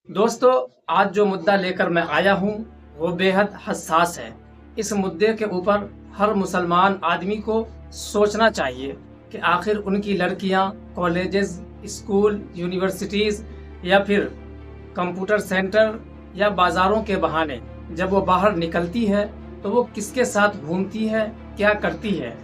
دوستو، آج جو مدعا لے کر میں آیا ہوں وہ بے حد حساس ہے۔ اس مدعے کے اوپر ہر مسلمان آدمی کو سوچنا چاہیے کہ آخر ان کی لڑکیاں کالجز، اسکول، یونیورسٹیز یا پھر کمپیوٹر سینٹر یا بازاروں کے بہانے جب وہ باہر نکلتی ہے تو وہ کس کے ساتھ گھومتی ہے، کیا کرتی ہے۔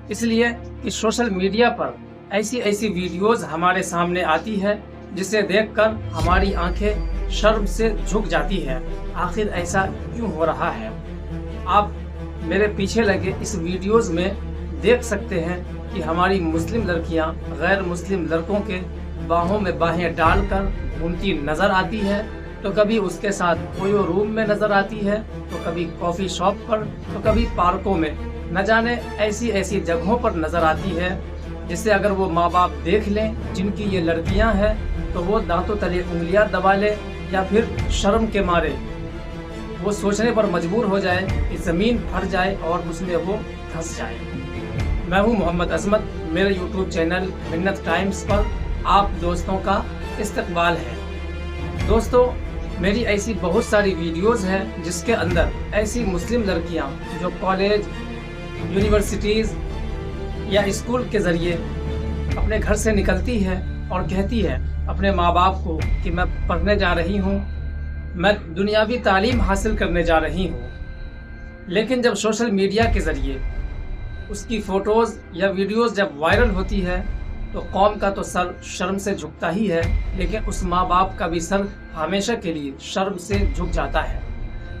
اس لیے کہ سوشل میڈیا پر ایسی ویڈیوز ہمارے سامنے آتی ہے جسے دیکھ کر ہماری آنکھیں شرم سے جھک جاتی ہے۔ آخر ایسا کیوں ہو رہا ہے؟ آپ میرے پیچھے لگے اس ویڈیوز میں دیکھ سکتے ہیں کہ ہماری مسلم لڑکیاں غیر مسلم لڑکوں کے باہوں میں باہیں ڈال کر گھومتی نظر آتی ہے، تو کبھی اس کے ساتھ کوئی روم میں نظر آتی ہے، تو کبھی کافی شاپ پر، تو کبھی پارکوں میں، نہ جانے ایسی جگہوں پر نظر آتی ہے جسے اگر وہ ماں باپ دیکھ لیں جن کی یہ لڑکیاں ہیں تو وہ دانتوں تلے انگلیاں دبا لے یا پھر شرم کے مارے وہ سوچنے پر مجبور ہو جائے کہ زمین پھٹ جائے اور اس میں وہ دھنس جائے۔ میں ہوں محمد عظمت، میرے یوٹیوب چینل منت ٹائمز پر آپ دوستوں کا استقبال ہے۔ دوستو، میری ایسی بہت ساری ویڈیوز ہیں جس کے اندر ایسی مسلم لڑکیاں جو کالج، یونیورسٹیز یا اسکول کے ذریعے اپنے گھر سے نکلتی ہے اور کہتی ہے اپنے ماں باپ کو کہ میں پڑھنے جا رہی ہوں، میں دنیاوی تعلیم حاصل کرنے جا رہی ہوں، لیکن جب سوشل میڈیا کے ذریعے اس کی فوٹوز یا ویڈیوز جب وائرل ہوتی ہے تو قوم کا تو سر شرم سے جھکتا ہی ہے، لیکن اس ماں باپ کا بھی سر ہمیشہ کے لیے شرم سے جھک جاتا ہے۔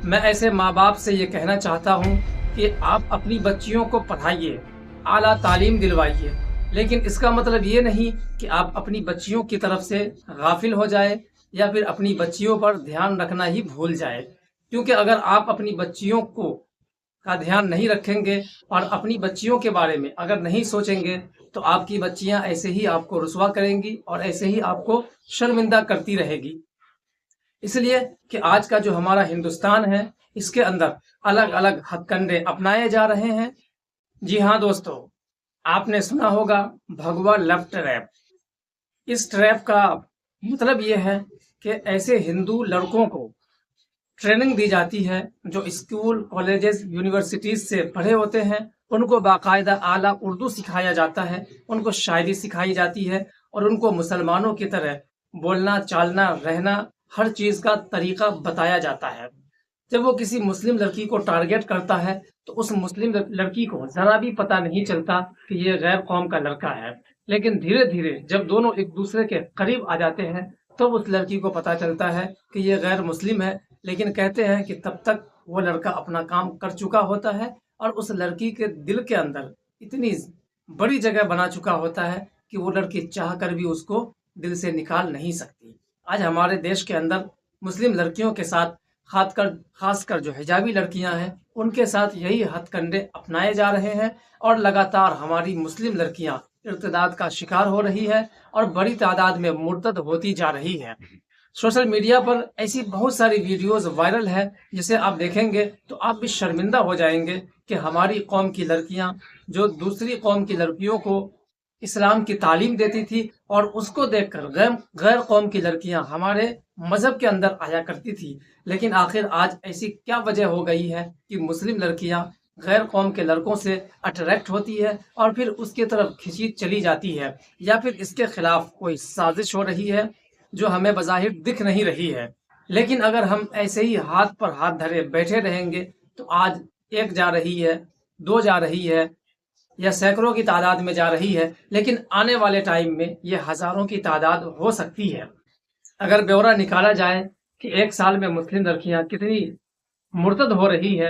میں ایسے ماں باپ سے یہ کہنا چاہتا ہوں کہ آپ اپنی بچیوں کو پڑھائیے، اعلیٰ تعلیم دلوائیے، لیکن اس کا مطلب یہ نہیں کہ آپ اپنی بچیوں کی طرف سے غافل ہو جائے یا پھر اپنی بچیوں پر دھیان رکھنا ہی بھول جائے، کیونکہ اگر آپ اپنی بچیوں کا دھیان نہیں رکھیں گے اور اپنی بچیوں کے بارے میں اگر نہیں سوچیں گے تو آپ کی بچیاں ایسے ہی آپ کو رسوا کریں گی اور ایسے ہی آپ کو شرمندہ کرتی رہے گی۔ اس لیے کہ آج کا جو ہمارا ہندوستان ہے اس کے اندر الگ الگ ہتھ کنڈے اپنائے جا رہے ہیں۔ جی ہاں دوستو، آپ نے سنا ہوگا بھگوا لو ٹریپ۔ اس ٹریپ کا مطلب یہ ہے کہ ایسے ہندو لڑکوں کو ٹریننگ دی جاتی ہے جو اسکول، کالجز، یونیورسٹیز سے پڑھے ہوتے ہیں، ان کو باقاعدہ اعلیٰ اردو سکھایا جاتا ہے، ان کو شاعری سکھائی جاتی ہے اور ان کو مسلمانوں کی طرح بولنا، چالنا، رہنا، ہر چیز کا طریقہ بتایا جاتا ہے۔ جب وہ کسی مسلم لڑکی کو ٹارگیٹ کرتا ہے تو اس مسلم لڑکی کو ذرا بھی پتہ نہیں چلتا کہ یہ غیر قوم کا لڑکا ہے، لیکن دھیرے دھیرے جب دونوں ایک دوسرے کے قریب آ جاتے ہیں تو اس لڑکی کو پتہ چلتا ہے کہ یہ غیر مسلم ہے، لیکن کہتے ہیں کہ تب تک وہ لڑکا اپنا کام کر چکا ہوتا ہے اور اس لڑکی کے دل کے اندر اتنی بڑی جگہ بنا چکا ہوتا ہے کہ وہ لڑکی چاہ کر بھی اس کو دل سے نکال نہیں سکتی۔ آج ہمارے دیش کے اندر مسلم لڑکیوں کے ساتھ خاص کر جو حجابی لڑکیاں ہیں ان کے ساتھ یہی ہتھ کنڈے اپنائے جا رہے ہیں اور لگاتار ہماری مسلم لڑکیاں ارتداد کا شکار ہو رہی ہے اور بڑی تعداد میں مرتد ہوتی جا رہی ہے۔ سوشل میڈیا پر ایسی بہت ساری ویڈیوز وائرل ہے جسے آپ دیکھیں گے تو آپ بھی شرمندہ ہو جائیں گے کہ ہماری قوم کی لڑکیاں جو دوسری قوم کی لڑکیوں کو اسلام کی تعلیم دیتی تھی اور اس کو دیکھ کر غیر قوم کی لڑکیاں ہمارے مذہب کے اندر آیا کرتی تھی، لیکن آخر آج ایسی کیا وجہ ہو گئی ہے کہ مسلم لڑکیاں غیر قوم کے لڑکوں سے اٹریکٹ ہوتی ہے اور پھر اس کی طرف کھینچی چلی جاتی ہے، یا پھر اس کے خلاف کوئی سازش ہو رہی ہے جو ہمیں بظاہر دکھ نہیں رہی ہے۔ لیکن اگر ہم ایسے ہی ہاتھ پر ہاتھ دھرے بیٹھے رہیں گے تو آج ایک جا رہی ہے، دو جا رہی ہے یا سینکڑوں کی تعداد میں جا رہی ہے، لیکن آنے والے ٹائم میں یہ ہزاروں کی تعداد ہو سکتی ہے۔ اگر بیورا نکالا جائے کہ ایک سال میں مسلم لڑکیاں کتنی مرتد ہو رہی ہے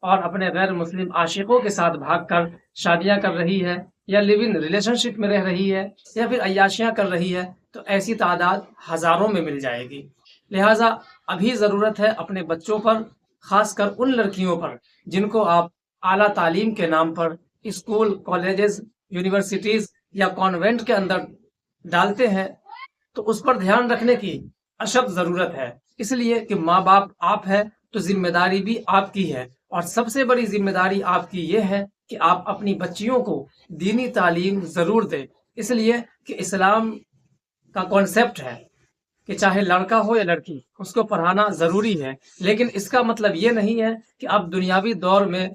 اور اپنے غیر مسلم عاشقوں کے ساتھ بھاگ کر شادیاں کر رہی ہے یا لیو ان ریلیشن شپ میں رہ رہی ہے یا پھر عیاشیاں کر رہی ہے، تو ایسی تعداد ہزاروں میں مل جائے گی۔ لہٰذا ابھی ضرورت ہے اپنے بچوں پر، خاص کر ان لڑکیوں پر جن کو آپ اعلیٰ تعلیم کے نام پر اسکول، کالجز، یونیورسٹیز یا کانوینٹ کے اندر ڈالتے ہیں، تو اس پر دھیان رکھنے کی اشد ضرورت ہے، اس لیے کہ ماں باپ آپ ہے تو ذمہ داری بھی آپ کی ہے، اور سب سے بڑی ذمہ داری آپ کی یہ ہے کہ آپ اپنی بچیوں کو دینی تعلیم ضرور دیں، اس لیے کہ اسلام کا کانسیپٹ ہے کہ چاہے لڑکا ہو یا لڑکی اس کو پڑھانا ضروری ہے، لیکن اس کا مطلب یہ نہیں ہے کہ اب دنیاوی دور میں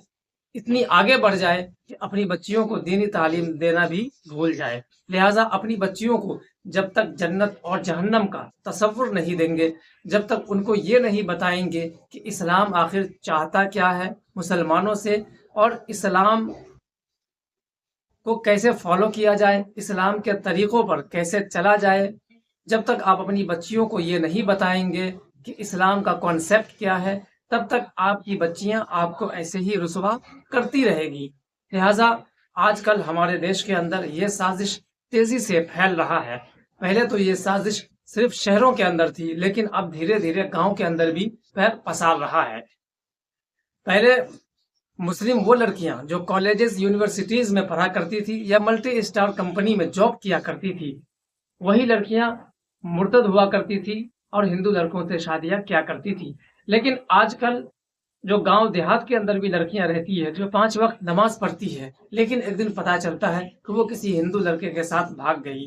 اتنی آگے بڑھ جائے کہ اپنی بچیوں کو دینی تعلیم دینا بھی بھول جائے۔ لہٰذا اپنی بچیوں کو جب تک جنت اور جہنم کا تصور نہیں دیں گے، جب تک ان کو یہ نہیں بتائیں گے کہ اسلام آخر چاہتا کیا ہے مسلمانوں سے، اور اسلام کو کیسے فالو کیا جائے، اسلام کے طریقوں پر کیسے چلا جائے، جب تک آپ اپنی بچیوں کو یہ نہیں بتائیں گے کہ اسلام کا کانسیپٹ کیا ہے، تب تک آپ کی بچیاں آپ کو ایسے ہی رسوا کرتی رہے گی۔ لہٰذا آج کل ہمارے دیش کے اندر یہ سازش تیزی سے پھیل رہا ہے۔ پہلے تو یہ سازش صرف شہروں کے اندر تھی، لیکن اب دھیرے دھیرے گاؤں کے اندر بھی پیر پسار رہا ہے۔ پہلے مسلم وہ لڑکیاں جو کالجز یونیورسٹیز میں پڑھا کرتی تھی یا ملٹی اسٹار کمپنی میں جاب کیا کرتی تھی، وہی لڑکیاں مرتد ہوا کرتی تھی اور ہندو لڑکوں سے شادیاں کیا کرتی تھی۔ لیکن آج کل جو گاؤں دیہات کے اندر بھی لڑکیاں رہتی ہے جو 5 وقت نماز پڑھتی ہے، لیکن ایک دن پتہ چلتا ہے کہ وہ کسی ہندو لڑکے کے ساتھ بھاگ گئی،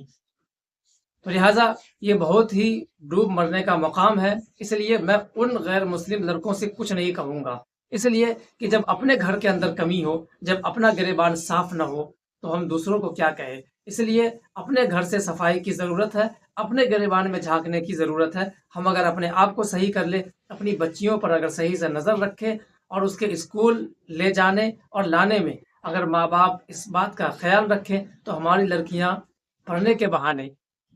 تو لہٰذا یہ بہت ہی ڈوب مرنے کا مقام ہے۔ اس لیے میں ان غیر مسلم لڑکوں سے کچھ نہیں کہوں گا، اس لیے کہ جب اپنے گھر کے اندر کمی ہو، جب اپنا گریبان صاف نہ ہو تو ہم دوسروں کو کیا کہیں۔ اس لیے اپنے گھر سے صفائی کی ضرورت ہے، اپنے گریبان میں جھانکنے کی ضرورت ہے۔ ہم اگر اپنے آپ کو صحیح کر لیں، اپنی بچیوں پر اگر صحیح سے نظر رکھیں اور اس کے اسکول لے جانے اور لانے میں اگر ماں باپ اس بات کا خیال رکھیں، تو ہماری لڑکیاں پڑھنے کے بہانے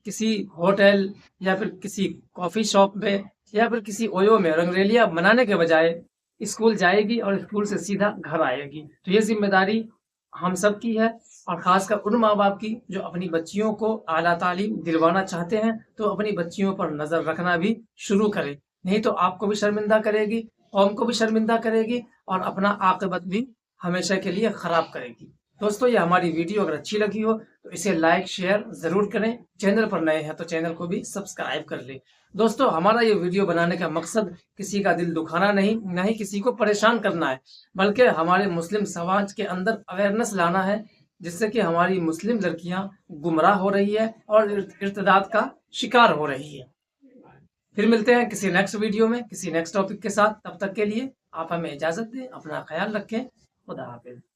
کسی ہوٹل یا پھر کسی کافی شاپ میں یا پھر کسی اویو میں رنگریلیاں منانے کے بجائے اسکول جائے گی اور اسکول سے سیدھا گھر آئے گی۔ تو یہ ذمہ داری ہم سب کی ہے، اور خاص کر ان ماں باپ کی جو اپنی بچیوں کو اعلیٰ تعلیم دلوانا چاہتے ہیں، تو اپنی بچیوں پر نظر رکھنا بھی شروع کرے، نہیں تو آپ کو بھی شرمندہ کرے گی، قوم کو بھی شرمندہ کرے گی، اور اپنا عاقبت بھی ہمیشہ کے لیے خراب کرے گی۔ دوستو، یہ ہماری ویڈیو اگر اچھی لگی ہو تو اسے لائک شیئر ضرور کریں، چینل پر نئے ہیں تو چینل کو بھی سبسکرائب کر لیں۔ دوستو، ہمارا یہ ویڈیو بنانے کا مقصد کسی کا دل دکھانا نہیں، نہ ہی کسی کو پریشان کرنا ہے، بلکہ ہمارے مسلم سماج کے اندر اویئرنیس لانا ہے، جس سے کہ ہماری مسلم لڑکیاں گمراہ ہو رہی ہے اور ارتداد کا شکار ہو رہی ہے۔ پھر ملتے ہیں کسی نیکسٹ ویڈیو میں کسی نیکسٹ ٹاپک کے ساتھ، تب تک کے لیے آپ ہمیں اجازت دیں، اپنا خیال رکھیں، خدا حافظ۔